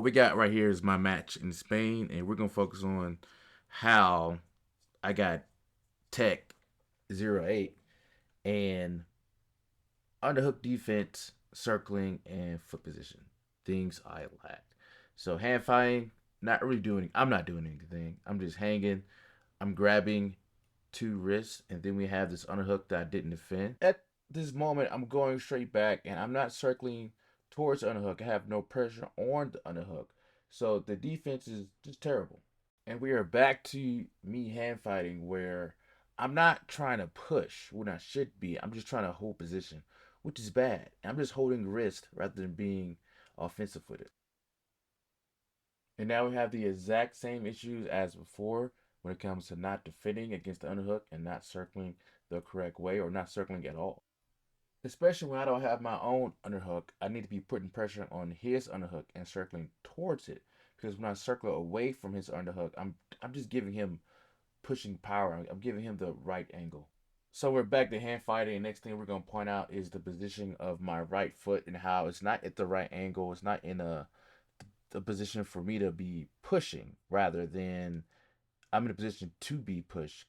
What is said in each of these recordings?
What we got right here is my match in Spain, and we're gonna focus on how I got tech 0-8 and underhook defense, circling, and foot position. Things I lacked. So hand fighting, not really doing. I'm not doing anything. I'm just hanging. I'm grabbing two wrists, and then we have this underhook that I didn't defend. At this moment, I'm going straight back, and I'm not circling towards the underhook. I have no pressure on the underhook, so the defense is just terrible. And we are back to me hand fighting where I'm not trying to push when I should be. I'm just trying to hold position, which is bad. I'm just holding wrist rather than being offensive with it. And now we have the exact same issues as before when it comes to not defending against the underhook and not circling the correct way or not circling at all. Especially when I don't have my own underhook, I need to be putting pressure on his underhook and circling towards it. Because when I circle away from his underhook, I'm just giving him pushing power. I'm giving him the right angle. So we're back to hand fighting. And next thing we're gonna point out is the position of my right foot and how it's not at the right angle. It's not in a position for me to be pushing, rather than I'm in a position to be pushed.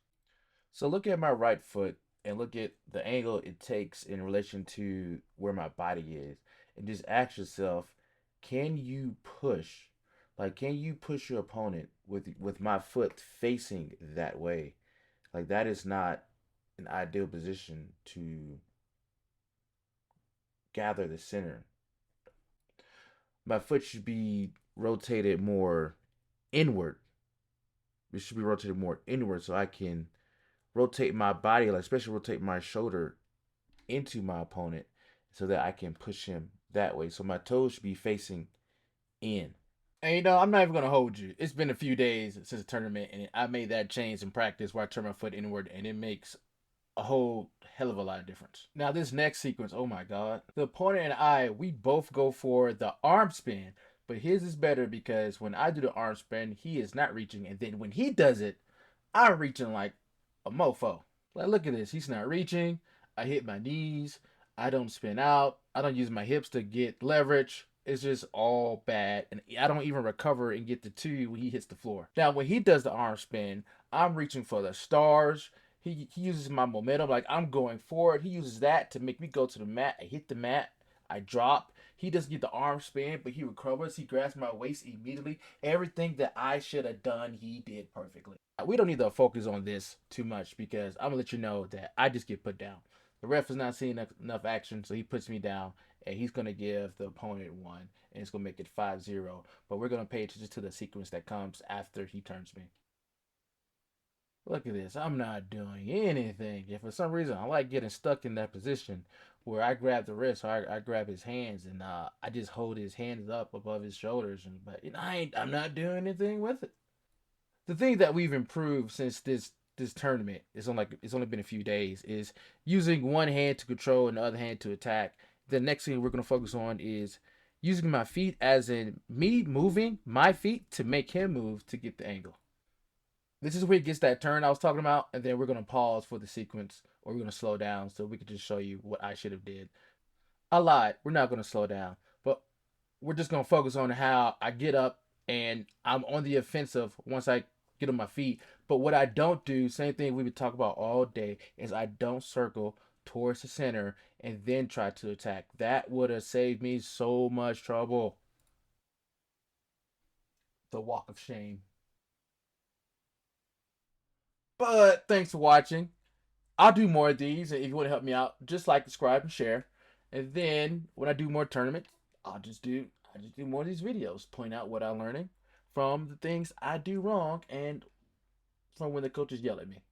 So look at my right foot and look at the angle it takes in relation to where my body is, and just ask yourself, can you push? Like, can you push your opponent with my foot facing that way? Like, that is not an ideal position to gather the center. My foot should be rotated more inward. It should be rotated more inward so I can rotate my body, like especially rotate my shoulder into my opponent so that I can push him that way. So my toes should be facing in. And I'm not even gonna hold you. It's been a few days since the tournament, and I made that change in practice where I turn my foot inward, and it makes a whole hell of a lot of difference. Now this next sequence, oh my god. The opponent and I, we both go for the arm spin, but his is better because when I do the arm spin, he is not reaching, and then when he does it, I'm reaching like a mofo. Like, look at this. He's not reaching. I hit my knees. I don't spin out. I don't use my hips to get leverage. It's just all bad. And I don't even recover and get the two when he hits the floor. Now, when he does the arm spin, I'm reaching for the stars. He uses my momentum. Like, I'm going forward. He uses that to make me go to the mat. I hit the mat. I drop. He doesn't get the arm spin, but he recovers. He grabs my waist immediately. Everything that I should have done, he did perfectly. We don't need to focus on this too much because I'm gonna let you know that I just get put down. The ref is not seeing enough action, so he puts me down, and he's gonna give the opponent one, and it's gonna make it 5-0. But we're gonna pay attention to the sequence that comes after he turns me. Look at this. I'm not doing anything. If for some reason I like getting stuck in that position where I grab the wrist, or I grab his hands, and I just hold his hands up above his shoulders, and but I'm not doing anything with it. The thing that we've improved since this tournament, it's only been a few days, is using one hand to control and the other hand to attack. The next thing we're gonna focus on is using my feet, as in me moving my feet to make him move to get the angle. This is where he gets that turn I was talking about, and then we're gonna pause for the sequence, or we're gonna slow down so we can just show you what I should have did. I lied. We're not gonna slow down, but we're just gonna focus on how I get up and I'm on the offensive once I get on my feet. But what I don't do, same thing we've been talking about all day, is I don't circle towards the center and then try to attack. That would have saved me so much trouble. The walk of shame. But thanks for watching. I'll do more of these, and if you want to help me out, just like, subscribe, and share. And then when I do more tournaments, I just do more of these videos, point out what I'm learning from the things I do wrong and from when the coaches yell at me.